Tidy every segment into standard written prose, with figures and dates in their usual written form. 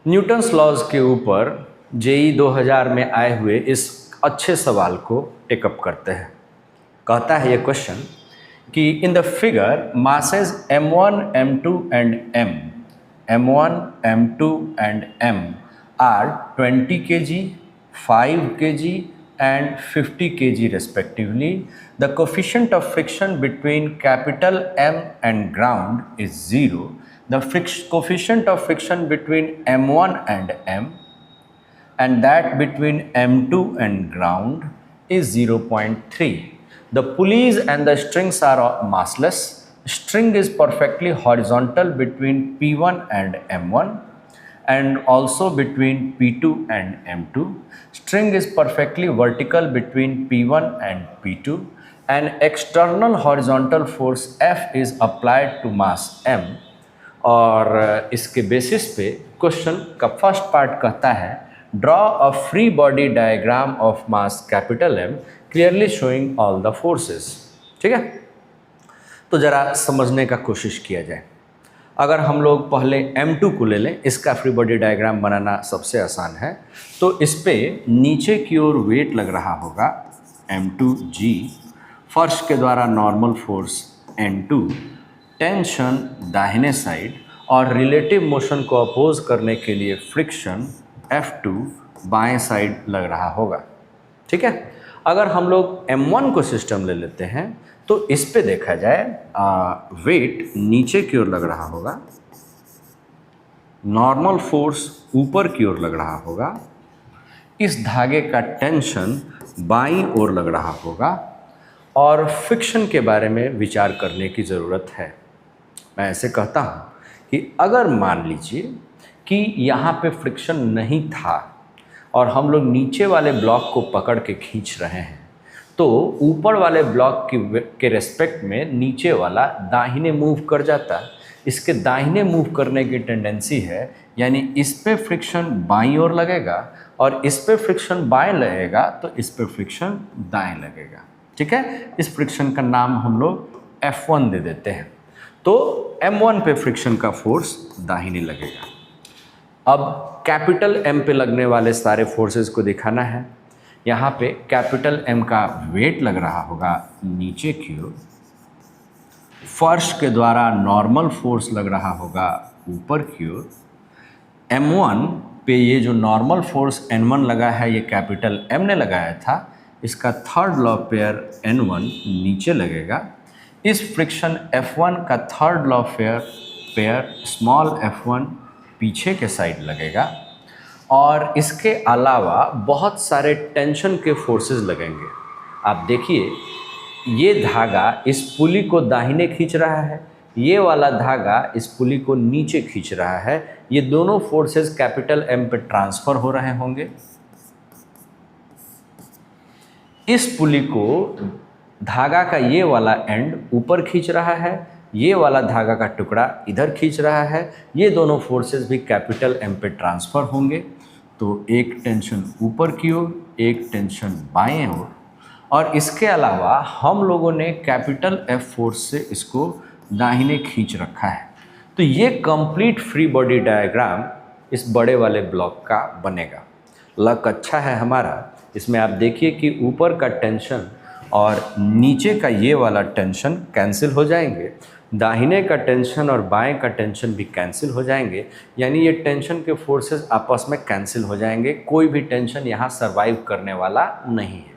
Newton's laws के ऊपर JEE 2000 में आए हुए इस अच्छे सवाल को टेकअप करते हैं। कहता है ये क्वेश्चन कि in the figure masses m1, m2 and m1, m2 and m are 20 kg, 5 kg and 50 kg respectively. The coefficient of friction between capital M and ground is 0. The coefficient of friction between M1 and M and that between M2 and ground is 0.3. The pulleys and the strings are massless. String is perfectly horizontal between P1 and M1 and also between P2 and M2. String is perfectly vertical between P1 and P2. An external horizontal force F is applied to mass M. और इसके basis पे question का first part कहता है draw a free body diagram of mass capital M clearly showing all the forces. ठीक है, तो ज़रा समझने का कोशिश किया जाए। अगर हम लोग पहले M2 को ले लें, इसका फ्री बॉडी डायग्राम बनाना सबसे आसान है। तो इस पे नीचे की ओर वेट लग रहा होगा M2G, फर्श के द्वारा नॉर्मल फोर्स N2, टेंशन दाहिने साइड और रिलेटिव मोशन को अपोज करने के लिए फ्रिक्शन F2 बाएं साइड लग रहा होगा। ठीक है, अगर हम लोग M1 को सिस्टम ले लेते हैं तो इस पे देखा जाए वेट नीचे की ओर लग रहा होगा, नॉर्मल फोर्स ऊपर की ओर लग रहा होगा, इस धागे का टेंशन बाईं ओर लग रहा होगा और फ्रिक्शन के बारे में विचार करने की ज़रूरत है। मैं ऐसे कहता हूँ कि अगर मान लीजिए कि यहाँ पे फ्रिक्शन नहीं था और हम लोग नीचे वाले ब्लॉक को पकड़ के खींच रहे हैं तो ऊपर वाले ब्लॉक के रेस्पेक्ट में नीचे वाला दाहिने मूव कर जाता। इसके दाहिने मूव करने की टेंडेंसी है, यानी इस पे फ्रिक्शन बाईं ओर लगेगा और इस पे फ्रिक्शन बाएं लगेगा तो इस पे फ्रिक्शन दाएं लगेगा। ठीक है, इस फ्रिक्शन का नाम हम लोग F1 दे देते हैं। तो M1 पे फ्रिक्शन का फोर्स दाहिने लगेगा। अब कैपिटल M पे लगने वाले सारे फोर्सेस को दिखाना है। यहाँ पे कैपिटल M का वेट लग रहा होगा नीचे की ओर, फर्श के द्वारा नॉर्मल फोर्स लग रहा होगा ऊपर की ओर। M1 पे ये जो नॉर्मल फोर्स N1 लगा है ये कैपिटल M ने लगाया था, इसका थर्ड लॉ पेयर N1 नीचे लगेगा। इस फ्रिक्शन F1 का third law pair small f1 पीछे के साइड लगेगा और इसके अलावा बहुत सारे टेंशन के फोर्सेस लगेंगे। आप देखिए, ये धागा इस पुली को दाहिने खींच रहा है, ये वाला धागा इस पुली को नीचे खींच रहा है। ये दोनों फोर्सेस कैपिटल M पे ट्रांसफ़र हो रहे होंगे। इस पुली को धागा का ये वाला एंड ऊपर खींच रहा है, ये वाला धागा का टुकड़ा इधर खींच रहा है। ये दोनों फोर्सेस भी कैपिटल M पे ट्रांसफ़र होंगे। तो एक टेंशन ऊपर की ओर, एक टेंशन बाएं ओर, और इसके अलावा हम लोगों ने कैपिटल F फोर्स से इसको दाहिने खींच रखा है। तो ये कंप्लीट फ्री बॉडी डायग्राम इस बड़े वाले ब्लॉक का बनेगा। लक अच्छा है हमारा, इसमें आप देखिए कि ऊपर का टेंशन और नीचे का ये वाला टेंशन कैंसिल हो जाएंगे, दाहिने का टेंशन और बाएं का टेंशन भी कैंसिल हो जाएंगे, यानी ये टेंशन के फोर्सेस आपस में कैंसिल हो जाएंगे। कोई भी टेंशन यहाँ सर्वाइव करने वाला नहीं है।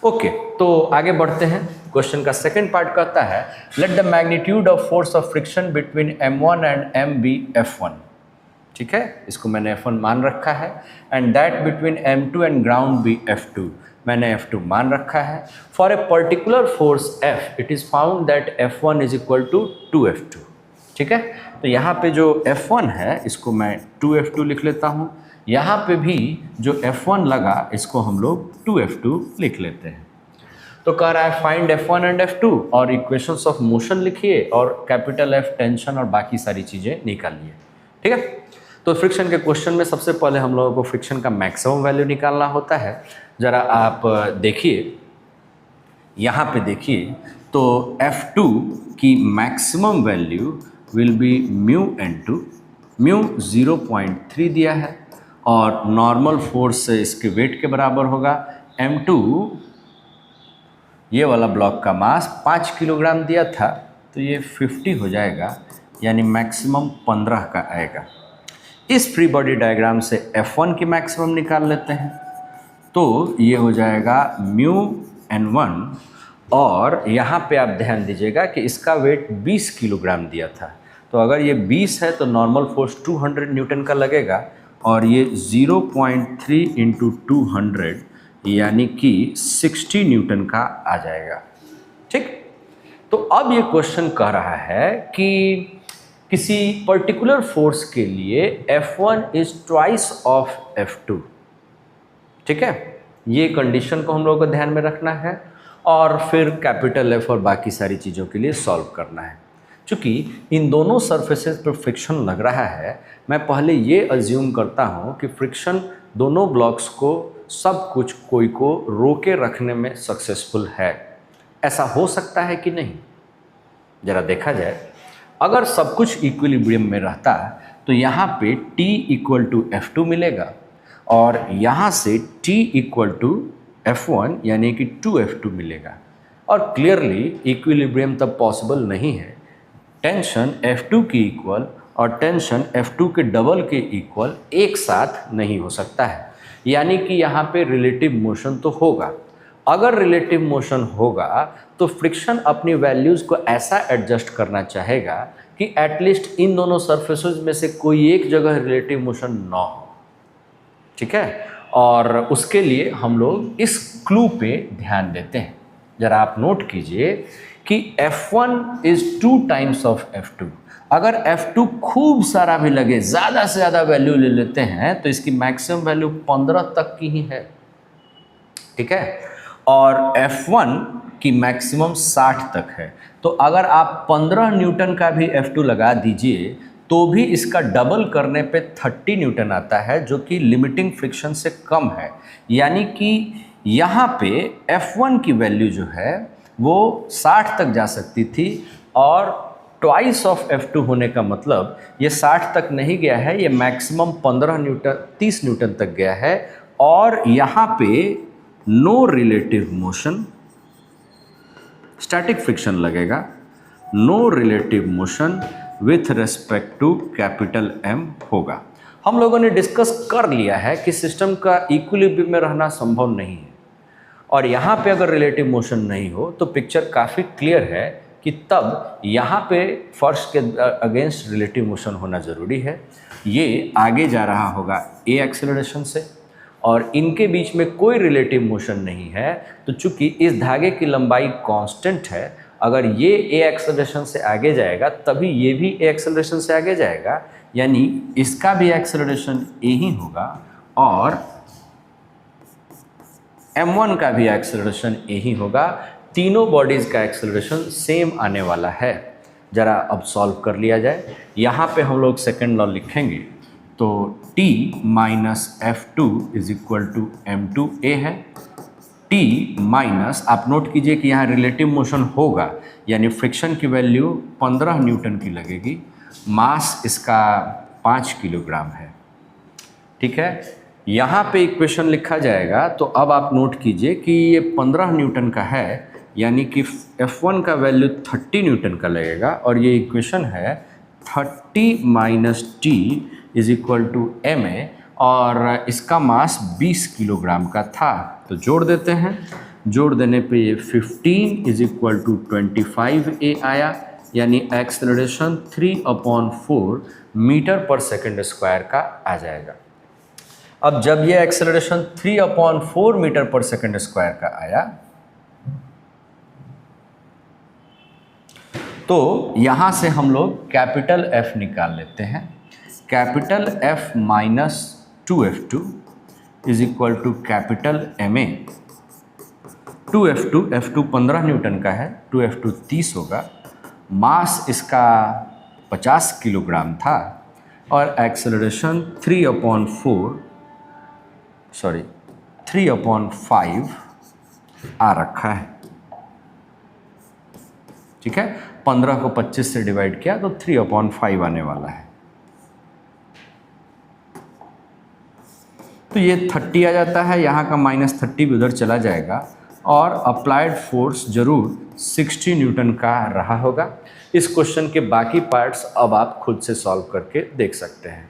ओके, तो आगे बढ़ते हैं। क्वेश्चन का सेकंड पार्ट कहता है let the magnitude of force of friction between M1 and M be F1। ठीक है, इसको मैंने F1 मान रखा है। And that between M2 and ground be F2, मैंने F2 मान रखा है। For a particular force F it is found that F1 is equal to 2F2। ठीक है, तो यहाँ पे जो F1 है इसको मैं 2F2 लिख लेता हूँ। यहाँ पे भी जो F1 लगा इसको हम लोग 2F2 लिख लेते हैं। तो कह रहा है फाइंड F1 एंड F2 और इक्वेशंस ऑफ मोशन लिखिए और कैपिटल F टेंशन और बाकी सारी चीज़ें निकालिए। ठीक है, तो फ्रिक्शन के क्वेश्चन में सबसे पहले हम लोगों को फ्रिक्शन का मैक्सिमम वैल्यू निकालना होता है। ज़रा आप देखिए, यहाँ पे देखिए, तो F2 की maximum value will be mu N2 mu 0.3 दिया है और नॉर्मल फोर्स से इसके वेट के बराबर होगा। m2 ये वाला ब्लॉक का मास 5 किलोग्राम दिया था, तो ये 50 हो जाएगा, यानी मैक्सिमम 15 का आएगा। इस फ्री बॉडी डायग्राम से F1 की मैक्सिमम निकाल लेते हैं, तो ये हो जाएगा म्यू n1, और यहाँ पे आप ध्यान दीजिएगा कि इसका वेट 20 किलोग्राम दिया था, तो अगर ये 20 है तो नॉर्मल फोर्स 200 न्यूटन का लगेगा, और ये 0.3 इंटू 200 यानी कि 60 न्यूटन का आ जाएगा। ठीक, तो अब ये क्वेश्चन कह रहा है कि किसी पर्टिकुलर फोर्स के लिए F1 is twice of F2। ठीक है, ये कंडीशन को हम लोगों को ध्यान में रखना है और फिर कैपिटल F और बाकी सारी चीज़ों के लिए सॉल्व करना है। चूँकि इन दोनों सरफेसेस पर फ्रिक्शन लग रहा है, मैं पहले ये अज्यूम करता हूँ कि फ्रिक्शन दोनों ब्लॉक्स को सब कुछ कोई को रोके रखने में सक्सेसफुल है। ऐसा हो सकता है कि नहीं, ज़रा देखा जाए। अगर सब कुछ इक्विलिब्रियम में रहता तो यहाँ पे T इक्वल टू F2 मिलेगा और यहाँ से T इक्वल टू F1 यानी कि 2F2 मिलेगा, और क्लियरली इक्विलिब्रियम तब पॉसिबल नहीं है। टेंशन F2 की इक्वल और टेंशन F2 के डबल के इक्वल एक साथ नहीं हो सकता है, यानी कि यहाँ पे रिलेटिव मोशन तो होगा। अगर रिलेटिव मोशन होगा तो फ्रिक्शन अपनी वैल्यूज़ को ऐसा एडजस्ट करना चाहेगा कि एटलीस्ट इन दोनों सरफेसेस में से कोई एक जगह रिलेटिव मोशन ना हो। ठीक है, और उसके लिए हम लोग इस क्लू पे ध्यान देते हैं। ज़रा आप नोट कीजिए कि F1 is 2 times of F2। अगर F2 खूब सारा भी लगे, ज़्यादा से ज़्यादा वैल्यू ले लेते हैं, तो इसकी मैक्सिमम वैल्यू 15 तक की ही है। ठीक है, और F1 की मैक्सिमम 60 तक है, तो अगर आप 15 न्यूटन का भी F2 लगा दीजिए तो भी इसका डबल करने पे 30 न्यूटन आता है, जो कि लिमिटिंग फ्रिक्शन से कम है। यानी कि यहाँ पे F1 की वैल्यू जो है वो 60 तक जा सकती थी, और ट्वाइस ऑफ F2 होने का मतलब ये 60 तक नहीं गया है, ये मैक्सिमम 15 न्यूटन 30 न्यूटन तक गया है। और यहाँ पे no relative motion, static friction लगेगा, no relative motion with respect to capital M होगा। हम लोगों ने डिस्कस कर लिया है कि सिस्टम का इक्विलिब्रियम में रहना संभव नहीं है, और यहाँ पे अगर रिलेटिव मोशन नहीं हो तो पिक्चर काफ़ी क्लियर है कि तब यहाँ पे फर्श के अगेंस्ट रिलेटिव मोशन होना ज़रूरी है। ये आगे जा रहा होगा A एक्सेलरेशन से, और इनके बीच में कोई रिलेटिव मोशन नहीं है, तो चूंकि इस धागे की लंबाई कांस्टेंट है, अगर ये A एक्सेलरेशन से आगे जाएगा तभी ये भी A एक्सेलरेशन से आगे जाएगा, यानी इसका भी एक्सेलरेशन A ही होगा और M1 का भी एक्सेलरेशन A ही होगा। तीनों बॉडीज़ का एक्सेलरेशन सेम आने वाला है। ज़रा अब सॉल्व कर लिया जाए। यहाँ पे हम लोग सेकेंड लॉ लिखेंगे, तो T minus F2 is equal to M2A है। T माइनस, आप नोट कीजिए कि यहाँ रिलेटिव मोशन होगा, यानी फ्रिक्शन की वैल्यू 15 न्यूटन की लगेगी, मास इसका 5 किलोग्राम है। ठीक है, यहाँ पे इक्वेशन लिखा जाएगा, तो अब आप नोट कीजिए कि ये 15 न्यूटन का है, यानी कि F1 का वैल्यू 30 न्यूटन का लगेगा, और ये इक्वेशन है 30 minus T is equal to MA, और इसका मास 20 किलोग्राम का था, तो जोड़ देते हैं। जोड़ देने पे ये 15 इज इक्वल टू 25A आया, यानी एक्सेलरेशन 3/4 मीटर पर सेकेंड स्क्वायर का आ जाएगा। अब जब ये एक्सेलरेशन 3/4 मीटर पर सेकेंड स्क्वायर का आया, तो यहाँ से हम लोग कैपिटल F निकाल लेते हैं। Capital F minus 2F2 is equal to capital MA। 2F2, F2 15 newton का है, 2F2 30 होगा, मास इसका 50 किलोग्राम था, और एक्सेलरेशन 3/5 आ रखा है। ठीक है, 15 को 25 से डिवाइड किया तो 3/5 आने वाला है। तो ये 30 आ जाता है, यहाँ का -30 भी उधर चला जाएगा और अप्लाइड फोर्स जरूर 60 न्यूटन का रहा होगा। इस क्वेश्चन के बाकी पार्ट्स अब आप खुद से सॉल्व करके देख सकते हैं।